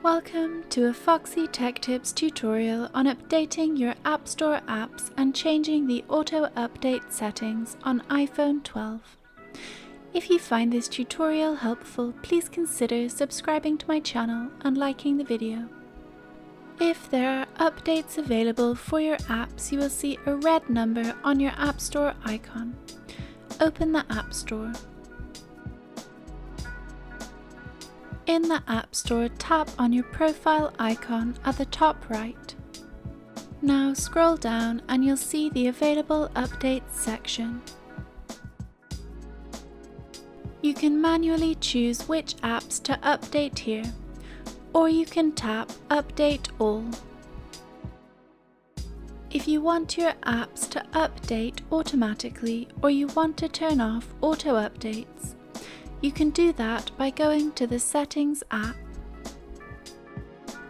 Welcome to a Foxy Tech Tips tutorial on updating your App Store apps and changing the auto-update settings on iPhone 12. If you find this tutorial helpful, please consider subscribing to my channel and liking the video. If there are updates available for your apps, you will see a red number on your App Store icon. Open the App Store. In the App Store, tap on your profile icon at the top right. Now scroll down and you'll see the available updates section. You can manually choose which apps to update here, or you can tap Update All. If you want your apps to update automatically or you want to turn off auto updates, you can do that by going to the Settings app.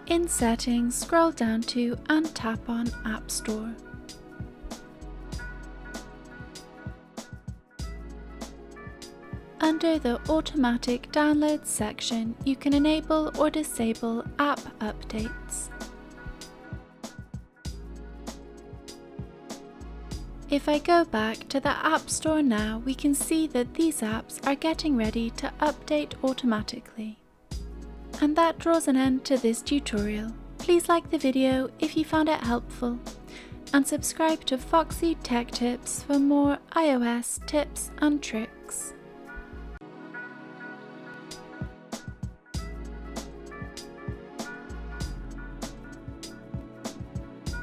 In Settings, scroll down to and tap on App Store. Under the Automatic Downloads section, you can enable or disable app updates. If I go back to the App Store now, we can see that these apps are getting ready to update automatically. And that draws an end to this tutorial. Please like the video if you found it helpful, and subscribe to Foxy Tech Tips for more iOS tips and tricks.